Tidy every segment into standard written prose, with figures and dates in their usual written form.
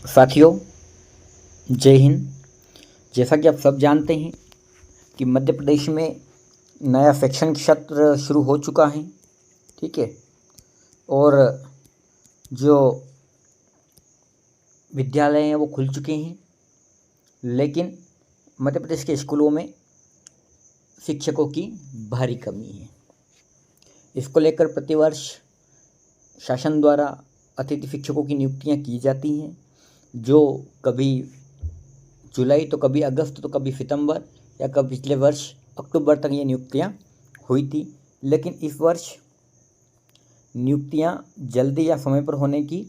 साथियों, जय हिंद। जैसा कि आप सब जानते हैं कि मध्य प्रदेश में नया शैक्षणिक सत्र शुरू हो चुका है। ठीक है। और जो विद्यालय हैं वो खुल चुके हैं, लेकिन मध्य प्रदेश के स्कूलों में शिक्षकों की भारी कमी है। इसको लेकर प्रतिवर्ष शासन द्वारा अतिथि शिक्षकों की नियुक्तियां की जाती हैं, जो कभी जुलाई तो कभी अगस्त तो कभी सितंबर या कभी पिछले वर्ष अक्टूबर तक ये नियुक्तियां हुई थी। लेकिन इस वर्ष नियुक्तियां जल्दी या समय पर होने की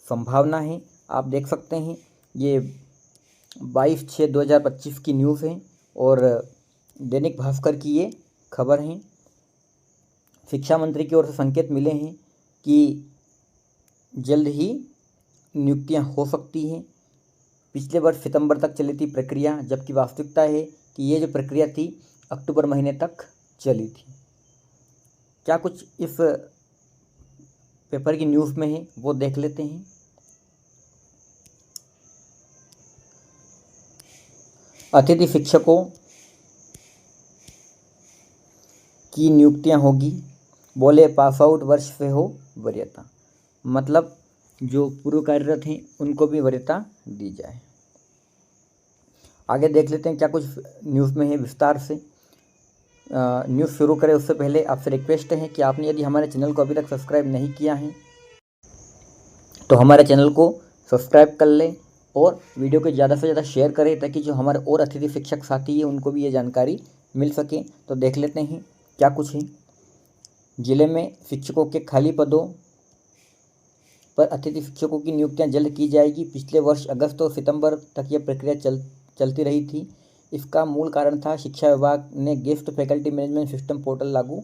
संभावना है। आप देख सकते हैं ये 22/6/2025 की न्यूज़ है और दैनिक भास्कर की ये खबर है। शिक्षा मंत्री की ओर से संकेत मिले हैं कि जल्द ही नियुक्तियां हो सकती हैं। पिछले वर्ष सितंबर तक चली थी प्रक्रिया, जबकि वास्तविकता है कि ये जो प्रक्रिया थी अक्टूबर महीने तक चली थी। क्या कुछ इस पेपर की न्यूज़ में है वो देख लेते हैं। अतिथि शिक्षकों की नियुक्तियां होगी, बोले पास आउट वर्ष से हो वरीयता। मतलब जो पूर्व कार्यरत हैं उनको भी वरीयता दी जाए। आगे देख लेते हैं क्या कुछ न्यूज़ में है विस्तार से। न्यूज़ शुरू करें उससे पहले आपसे रिक्वेस्ट है कि आपने यदि हमारे चैनल को अभी तक सब्सक्राइब नहीं किया है तो हमारे चैनल को सब्सक्राइब कर लें और वीडियो को ज़्यादा से ज़्यादा शेयर करें, ताकि जो हमारे और अतिथि शिक्षक साथी हैं उनको भी ये जानकारी मिल सके। तो देख लेते हैं क्या कुछ है। जिले में शिक्षकों के खाली पदों पर अतिथि शिक्षकों की नियुक्तियां जल्द की जाएगी। पिछले वर्ष अगस्त और सितंबर तक यह प्रक्रिया चलती रही थी। इसका मूल कारण था शिक्षा विभाग ने guest faculty management system portal लागू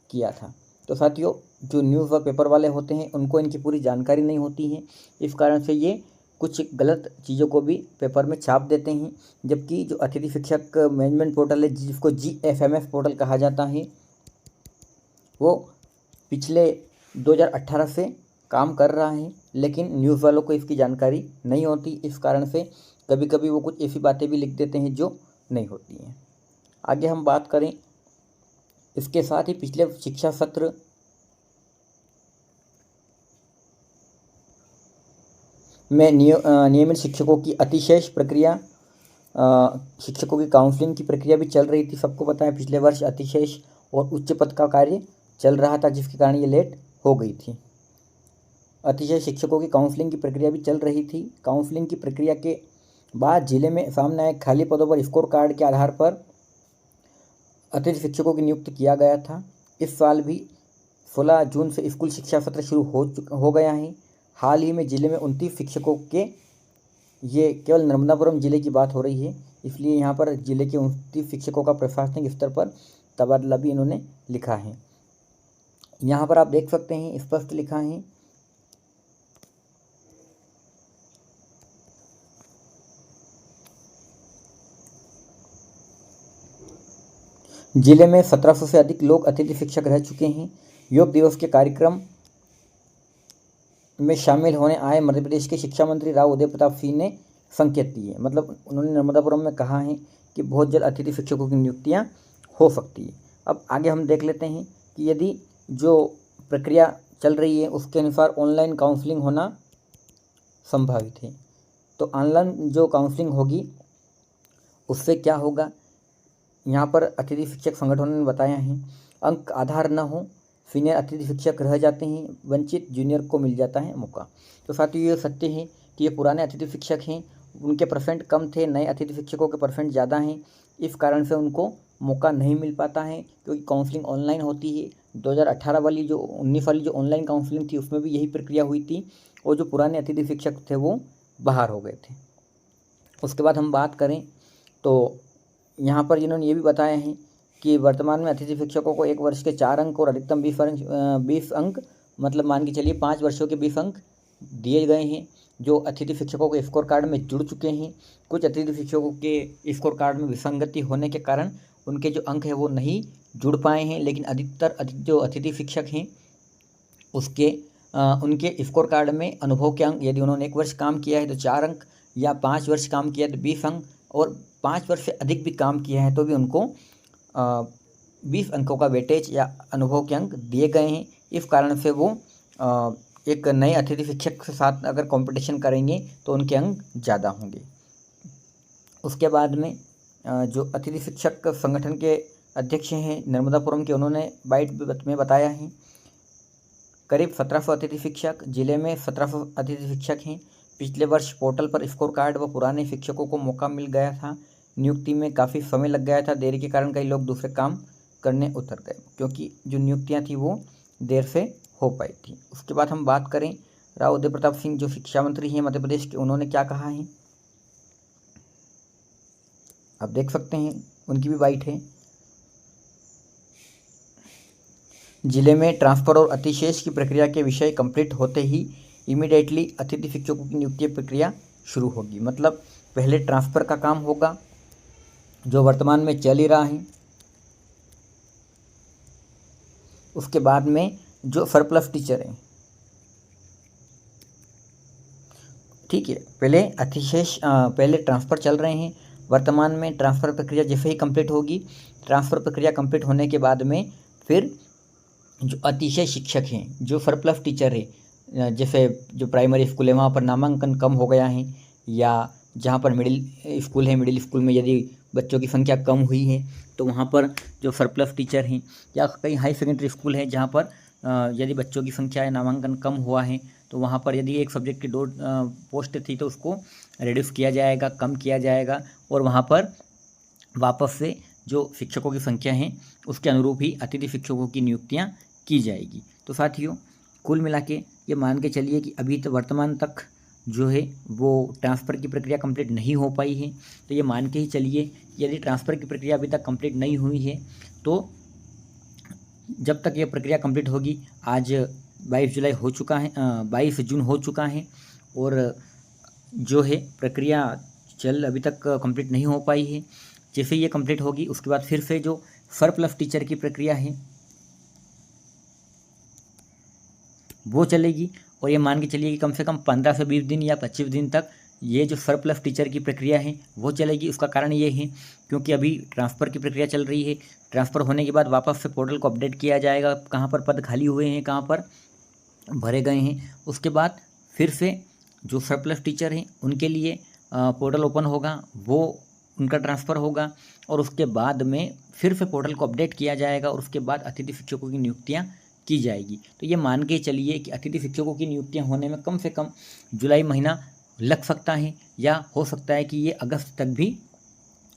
किया था। तो साथियों, जो न्यूज़ व पेपर वाले होते हैं उनको इनकी पूरी जानकारी नहीं होती है, इस कारण से ये कुछ गलत चीज़ों को भी पेपर में छाप देते हैं। जबकि जो अतिथि शिक्षक मैनेजमेंट पोर्टल है, जिसको GFMS पोर्टल कहा जाता है, वो पिछले 2018 से काम कर रहा है, लेकिन न्यूज़ वालों को इसकी जानकारी नहीं होती। इस कारण से कभी कभी वो कुछ ऐसी बातें भी लिख देते हैं जो नहीं होती हैं। आगे हम बात करें, इसके साथ ही पिछले शिक्षा सत्र में नियमित शिक्षकों की अतिशेष प्रक्रिया, शिक्षकों की काउंसलिंग की प्रक्रिया भी चल रही थी। सबको पता है पिछले वर्ष अतिशेष और उच्च पद का कार्य चल रहा था, जिसके कारण ये लेट हो गई थी। अतिशय शिक्षकों की काउंसलिंग की प्रक्रिया भी चल रही थी। काउंसलिंग की प्रक्रिया के बाद जिले में सामने आए खाली पदों पर स्कोर कार्ड के आधार पर अतिथि शिक्षकों की नियुक्त किया गया था। इस साल भी 16 जून से स्कूल शिक्षा सत्र शुरू हो गया है। हाल ही में जिले में 29 शिक्षकों के, ये केवल नर्मदापुरम जिले की बात हो रही है, इसलिए यहाँ पर जिले के 29 शिक्षकों का प्रशासनिक स्तर पर तबादला भी इन्होंने लिखा है। यहाँ पर आप देख सकते हैं स्पष्ट लिखा है जिले में 1700 से अधिक लोग अतिथि शिक्षक रह चुके हैं। योग दिवस के कार्यक्रम में शामिल होने आए मध्य प्रदेश के शिक्षा मंत्री राव उदय प्रताप सिंह ने संकेत दिए। मतलब उन्होंने नर्मदापुरम में कहा है कि बहुत जल्द अतिथि शिक्षकों की नियुक्तियां हो सकती है। अब आगे हम देख लेते हैं कि यदि जो प्रक्रिया चल रही है उसके अनुसार ऑनलाइन काउंसलिंग होना संभावित है। तो ऑनलाइन जो काउंसलिंग होगी उससे क्या होगा, यहाँ पर अतिथि शिक्षक संगठनों ने बताया है, अंक आधार न हो, सीनियर अतिथि शिक्षक रह जाते हैं, वंचित जूनियर को मिल जाता है मौका। तो साथियों, ये सत्य है कि ये पुराने अतिथि शिक्षक हैं, उनके परसेंट कम थे, नए अतिथि शिक्षकों के परसेंट ज़्यादा हैं। इस कारण से उनको मौका नहीं मिल पाता है, क्योंकि काउंसलिंग ऑनलाइन होती है। 2018 वाली जो 19 वाली जो ऑनलाइन काउंसलिंग थी उसमें भी यही प्रक्रिया हुई थी, और जो पुराने अतिथि शिक्षक थे वो बाहर हो गए थे। उसके बाद हम बात करें तो यहाँ पर इन्होंने ये भी बताया है कि वर्तमान में अतिथि शिक्षकों को 1 वर्ष के 4 अंक और अधिकतम 20 अंक, मतलब मान के चलिए 5 वर्षों के 20 अंक दिए गए हैं, जो अतिथि शिक्षकों के स्कोर कार्ड में जुड़ चुके हैं। कुछ अतिथि शिक्षकों के स्कोर कार्ड में विसंगति होने के कारण उनके जो अंक है वो नहीं जुड़ पाए हैं, लेकिन अधिक जो अतिथि शिक्षक हैं उसके उनके स्कोर कार्ड में अनुभव के अंक, यदि उन्होंने 1 वर्ष काम किया है तो 4 अंक, या 5 वर्ष काम किया है तो 20 अंक, और 5 वर्ष से अधिक भी काम किया है तो भी उनको 20 अंकों का वेटेज या अनुभव के अंक दिए गए हैं। इस कारण से वो एक नए अतिथि शिक्षक के साथ अगर कंपटीशन करेंगे तो उनके अंक ज़्यादा होंगे। उसके बाद में जो अतिथि शिक्षक संगठन के अध्यक्ष हैं नर्मदापुरम के, उन्होंने बाइट में बताया है करीब 1700 अतिथि शिक्षक, जिले में 1700 अतिथि शिक्षक हैं। पिछले वर्ष पोर्टल पर स्कोर कार्ड व पुराने शिक्षकों को मौका मिल गया था। नियुक्ति में काफ़ी समय लग गया था। देरी के कारण कई लोग दूसरे काम करने उतर गए, क्योंकि जो नियुक्तियां थी वो देर से हो पाई थी। उसके बाद हम बात करें राव उदय प्रताप सिंह जो शिक्षा मंत्री हैं मध्य प्रदेश के, उन्होंने क्या कहा है, आप देख सकते हैं, उनकी भी बाइट है। जिले में ट्रांसफर और अतिशेष की प्रक्रिया के विषय कंप्लीट होते ही इमीडिएटली अतिथि शिक्षकों की नियुक्ति प्रक्रिया शुरू होगी। मतलब पहले ट्रांसफ़र का काम होगा जो वर्तमान में चल ही रहा है, उसके बाद में जो सरप्लस टीचर हैं, ठीक है, पहले अतिशेष पहले ट्रांसफ़र चल रहे हैं, वर्तमान में ट्रांसफ़र प्रक्रिया जैसे ही कंप्लीट होगी, ट्रांसफ़र प्रक्रिया कंप्लीट होने के बाद में फिर जो अतिशय शिक्षक हैं, जो सरप्लस टीचर है, जैसे जो प्राइमरी स्कूल है वहाँ पर नामांकन कम हो गया है, या जहाँ पर मिडिल स्कूल है, मिडिल स्कूल में यदि बच्चों की संख्या कम हुई है तो वहाँ पर जो सरप्लस टीचर हैं, या कई हाई सेकेंडरी स्कूल है जहाँ पर यदि बच्चों की संख्या या नामांकन कम हुआ है तो वहाँ पर यदि एक सब्जेक्ट की 2 पोस्ट थी तो उसको रिड्यूस किया जाएगा, कम किया जाएगा, और वहाँ पर वापस से जो शिक्षकों की संख्या है उसके अनुरूप ही अतिथि शिक्षकों की नियुक्तियाँ की जाएगी। तो साथियों, कुल मिला के ये मान के चलिए कि अभी तो वर्तमान तक जो है वो ट्रांसफ़र की प्रक्रिया कंप्लीट नहीं हो पाई है। तो ये मान के ही चलिए यदि ट्रांसफ़र की प्रक्रिया अभी तक कंप्लीट नहीं हुई है तो जब तक ये प्रक्रिया कंप्लीट होगी, आज 22 जुलाई हो चुका है, 22 जून हो चुका है, और जो है प्रक्रिया अभी तक कंप्लीट नहीं हो पाई है। जैसे ये कंप्लीट होगी उसके बाद फिर से जो सरप्लस टीचर की प्रक्रिया है वो चलेगी, और ये मान के चलिए कि कम से कम 15 से 20 दिन या 25 दिन तक ये जो सरप्लस टीचर की प्रक्रिया है वो चलेगी। उसका कारण ये है क्योंकि अभी ट्रांसफ़र की प्रक्रिया चल रही है। ट्रांसफ़र होने के बाद वापस से पोर्टल को अपडेट किया जाएगा, कहाँ पर पद खाली हुए हैं, कहाँ पर भरे गए हैं। उसके बाद फिर से जो सरप्लस टीचर हैं उनके लिए पोर्टल ओपन होगा, वो उनका ट्रांसफ़र होगा, और उसके बाद में फिर से पोर्टल को अपडेट किया जाएगा, और उसके बाद अतिथि शिक्षकों की नियुक्तियाँ की जाएगी। तो ये मान के चलिए कि अतिथि शिक्षकों की नियुक्तियां होने में कम से कम जुलाई महीना लग सकता है, या हो सकता है कि ये अगस्त तक भी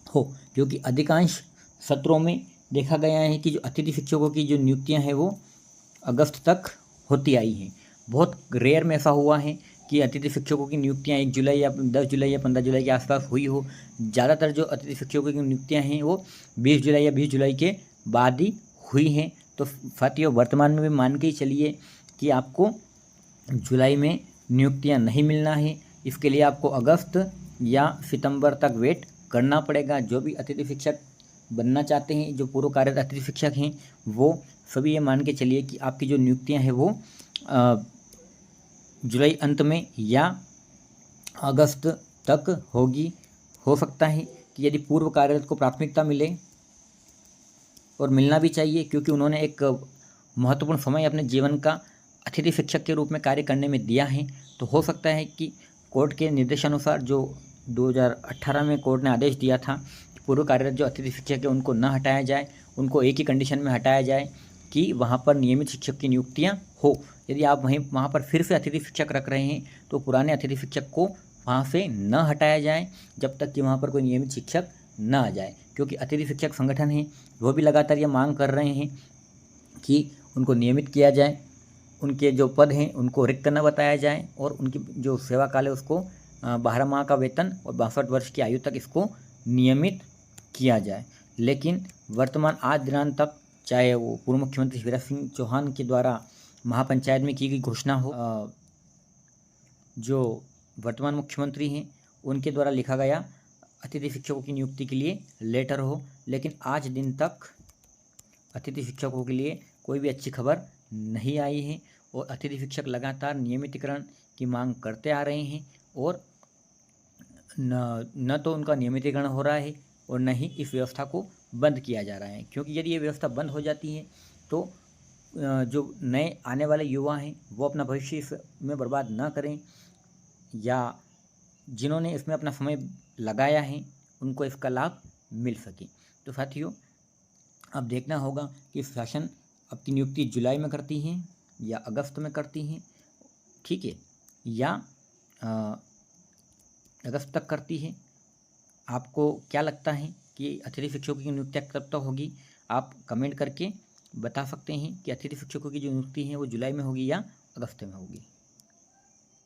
हो, क्योंकि अधिकांश सत्रों में देखा गया है कि जो अतिथि शिक्षकों की जो नियुक्तियां हैं वो अगस्त तक होती आई हैं। बहुत रेयर में ऐसा हुआ है कि अतिथि शिक्षकों की नियुक्तियां 1 जुलाई या 10 जुलाई या 15 जुलाई के आसपास हुई हो। ज़्यादातर जो अतिथि शिक्षकों की नियुक्तियाँ हैं वो 20 जुलाई या 20 जुलाई के बाद ही हुई हैं। तो साथियों, वर्तमान में भी मान के ही चलिए कि आपको जुलाई में नियुक्तियां नहीं मिलना है, इसके लिए आपको अगस्त या सितंबर तक वेट करना पड़ेगा। जो भी अतिथि शिक्षक बनना चाहते हैं, जो पूर्व कार्यरत अतिथि शिक्षक हैं, वो सभी ये मान के चलिए कि आपकी जो नियुक्तियां हैं वो जुलाई अंत में या अगस्त तक होगी। हो सकता है कि यदि पूर्व कार्यरत को प्राथमिकता मिले, और मिलना भी चाहिए क्योंकि उन्होंने एक महत्वपूर्ण समय अपने जीवन का अतिथि शिक्षक के रूप में कार्य करने में दिया है, तो हो सकता है कि कोर्ट के निर्देशानुसार जो 2018 में कोर्ट ने आदेश दिया था कि पूर्व कार्यरत जो अतिथि शिक्षक है उनको न हटाया जाए, उनको एक ही कंडीशन में हटाया जाए कि वहाँ पर नियमित शिक्षक की नियुक्तियाँ हो। यदि आप वहाँ पर फिर से अतिथि शिक्षक रख रहे हैं तो पुराने अतिथि शिक्षक को वहाँ से न हटाया जाए जब तक कि वहाँ पर कोई नियमित शिक्षक न आ जाए, क्योंकि अतिथि शिक्षक संगठन हैं वो भी लगातार ये मांग कर रहे हैं कि उनको नियमित किया जाए, उनके जो पद हैं उनको रिक्त न बताया जाए, और उनकी जो सेवा काल है उसको 12 माह का वेतन और 62 वर्ष की आयु तक इसको नियमित किया जाए। लेकिन वर्तमान आज दिनांक तक, चाहे वो पूर्व मुख्यमंत्री शिवराज सिंह चौहान के द्वारा महापंचायत में की गई घोषणा हो, जो वर्तमान मुख्यमंत्री हैं उनके द्वारा लिखा गया अतिथि शिक्षकों की नियुक्ति के लिए लेटर हो, लेकिन आज दिन तक अतिथि शिक्षकों के लिए कोई भी अच्छी खबर नहीं आई है। और अतिथि शिक्षक लगातार नियमितीकरण की मांग करते आ रहे हैं और न तो उनका नियमितीकरण हो रहा है और न ही इस व्यवस्था को बंद किया जा रहा है, क्योंकि यदि ये व्यवस्था बंद हो जाती है तो जो नए आने वाले युवा हैं वो अपना भविष्य इसमें बर्बाद न करें, या जिन्होंने इसमें अपना समय लगाया है उनको इसका लाभ मिल सके। तो साथियों, अब देखना होगा कि शासन अपनी नियुक्ति जुलाई में करती हैं या अगस्त में करती हैं, ठीक है, या अगस्त तक करती है। आपको क्या लगता है कि अतिथि शिक्षकों की नियुक्ति कब तक होगी? आप कमेंट करके बता सकते हैं कि अतिथि शिक्षकों की जो नियुक्ति है वो जुलाई में होगी या अगस्त में होगी।